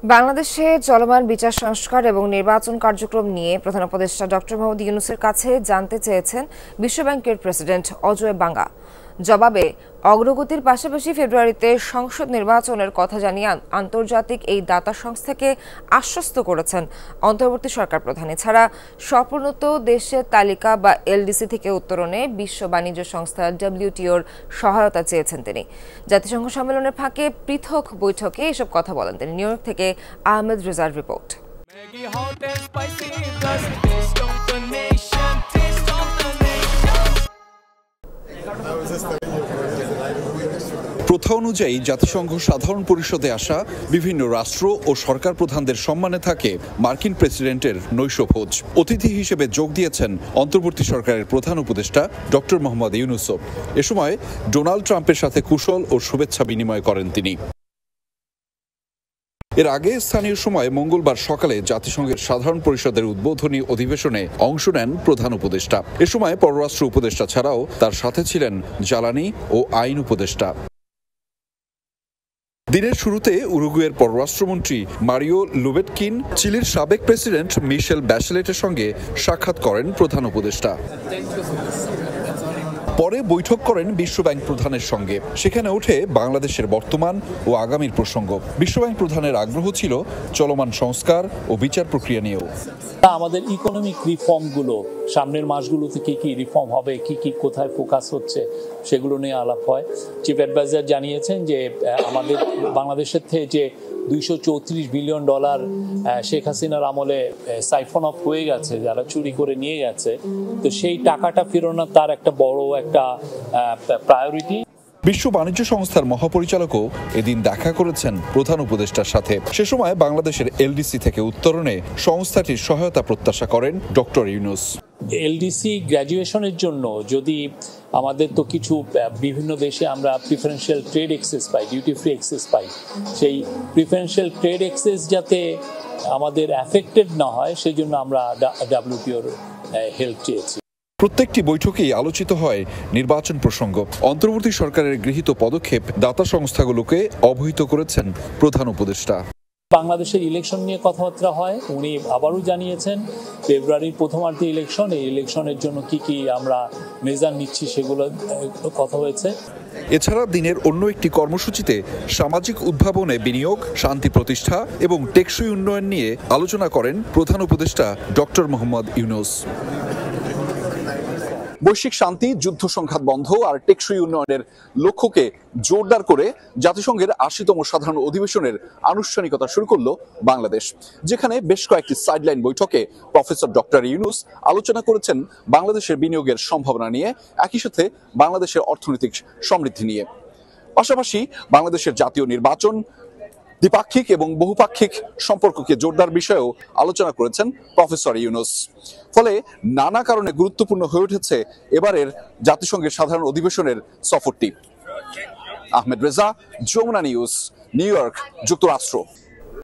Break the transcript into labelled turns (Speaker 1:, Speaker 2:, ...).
Speaker 1: বাংলাদেশে চলমান বিচার সংস্কার এবং নির্বাচন কার্যক্রম নিয়ে প্রধান উপদেষ্টা ডক্টর মোহাম্মদ ইউনূসের কাছে জানতে চেয়েছেন বিশ্বব্যাংকের প্রেসিডেন্ট অজয় বাঙ্গা। জবাবে অগ্রগতির পাশাপাশি ফেব্রুয়ারিতে সংসদ নির্বাচনের কথা জানিয়ে আন্তর্জাতিক এই দাতা সংস্থাকে আশ্বস্ত করেছেন অন্তর্বর্তী সরকার প্রধান। এছাড়া স্বপ্রণোত দেশের তালিকা বা এলডিসি থেকে উত্তরণে বিশ্ব বাণিজ্য সংস্থা WTOর সহায়তা চেয়েছেন তিনি। জাতিসংঘ সম্মেলনের ফাঁকে পৃথক বৈঠকে এসব কথা বলেন তিনি। নিউ ইয়র্ক থেকে আহমেদ রেজার রিপোর্ট।
Speaker 2: প্রথা অনুযায়ী জাতিসংঘ সাধারণ পরিষদে আসা বিভিন্ন রাষ্ট্র ও সরকার প্রধানদের সম্মানে থাকে মার্কিন প্রেসিডেন্টের নৈশভোজ। অতিথি হিসেবে যোগ দিয়েছেন অন্তর্বর্তী সরকারের প্রধান উপদেষ্টা ডক্টর মোহাম্মদ ইউনূস। এ সময় ডোনাল্ড ট্রাম্পের সাথে কুশল ও শুভেচ্ছা বিনিময় করেন তিনি। এর আগে স্থানীয় সময় মঙ্গলবার সকালে জাতিসংঘের সাধারণ পরিষদের উদ্বোধনী অধিবেশনে অংশ নেন প্রধান উপদেষ্টা। এ সময় পররাষ্ট্র উপদেষ্টা ছাড়াও তার সাথে ছিলেন জ্বালানি ও আইন উপদেষ্টা। দিনের শুরুতে উরুগুয়ের পররাষ্ট্রমন্ত্রী মারিও লুবেটকিন চিলির সাবেক প্রেসিডেন্ট মিশেল ব্যাচেলেটের সঙ্গে সাক্ষাৎ করেন প্রধান উপদেষ্টা। পরে বৈঠক করেন বিশ্বব্যাংক প্রধানের সঙ্গে। সেখানে ওঠে বাংলাদেশের বর্তমান ও আগামীর প্রসঙ্গ। বিশ্বব্যাংক প্রধানের আগ্রহ ছিল চলমান সংস্কার ও বিচার প্রক্রিয়া নিয়েও।
Speaker 3: আমাদের ইকোনমিক রিফর্মগুলো সামনের মাসগুলোতে কি রিফর্ম হবে, কি কোথায় ফোকাস হচ্ছে, সেগুলো নিয়ে আলাপ হয়। চিফ অ্যাডভাইজার জানিয়েছেন যে আমাদের বাংলাদেশের থেকে যে $234 বিলিয়ন শেখ হাসিনার আমলে সাইফন অফ হয়ে গেছে, যারা চুরি করে নিয়ে গেছে, তো সেই টাকাটা ফেরানো তার একটা বড় একটা প্রায়োরিটি।
Speaker 2: বিশ্ব বাণিজ্য সংস্থার মহাপরিচালকও এদিন দেখা করেছেন প্রধান উপদেষ্টার সাথে। সে সময় বাংলাদেশের এলডিসি থেকে উত্তরণে সংস্থাটির সহায়তা প্রত্যাশা করেন ডক্টর ইউনূস।
Speaker 3: এলডিসি গ্র্যাজুয়েশনের জন্য যদি আমাদের তো কিছু বিভিন্ন দেশে আমরা প্রিফারেন্সিয়াল ট্রেড অ্যাক্সেস পাই, ডিউটি ফ্রি অ্যাক্সেস পাই, সেই প্রিফারেন্সিয়াল ট্রেড অ্যাক্সেস যাতে আমাদের অ্যাফেক্টেড না হয় সেই জন্য আমরা WTOর হেল্প চেয়েছি।
Speaker 2: প্রত্যেকটি বৈঠকেই আলোচিত হয় নির্বাচন প্রসঙ্গ। অন্তর্বর্তী সরকারের গৃহীত পদক্ষেপ দাতা সংস্থাগুলোকে অবহিত করেছেন প্রধান উপদেষ্টা।
Speaker 3: বাংলাদেশের ইলেকশন নিয়ে কথাবার্তা হয়। উনি আবারও জানিয়েছেন ফেব্রুয়ারির প্রথমার্ধে ইলেকশন, এই ইলেকশনের জন্য কি আমরা মেজার নিচ্ছি সেগুলো কথা হয়েছে।
Speaker 2: এছাড়া দিনের অন্য একটি কর্মসূচিতে সামাজিক উদ্ভাবনে বিনিয়োগ, শান্তি প্রতিষ্ঠা এবং টেকসই উন্নয়ন নিয়ে আলোচনা করেন প্রধান উপদেষ্টা ডক্টর মোহাম্মদ ইউনূস। বৈশ্বিক শান্তি, যুদ্ধ সংঘাত বন্ধ আর টেকসই উন্নয়নের লক্ষ্যকে জোরদার করে জাতিসংঘের ৮০তম সাধারণ অধিবেশনের আনুষ্ঠানিকতা শুরু করল বাংলাদেশ, যেখানে বেশ কয়েকটি সাইডলাইন বৈঠকে প্রফেসর ডক্টর ইউনূস আলোচনা করেছেন বাংলাদেশের বিনিয়োগের সম্ভাবনা নিয়ে, একই সাথে বাংলাদেশের অর্থনৈতিক সমৃদ্ধি নিয়ে। পাশাপাশি বাংলাদেশের জাতীয় নির্বাচন, দ্বিপাক্ষিক এবং বহুপাক্ষিক সম্পর্ককে জোরদার বিষয়েও আলোচনা করেছেন প্রফেসর ইউনূস। ফলে নানা কারণে গুরুত্বপূর্ণ হয়ে উঠেছে এবারের জাতিসংঘের সাধারণ অধিবেশনের সফরটি। Ahmed Reza, Jamuna news, New York, যুক্তরাষ্ট্র।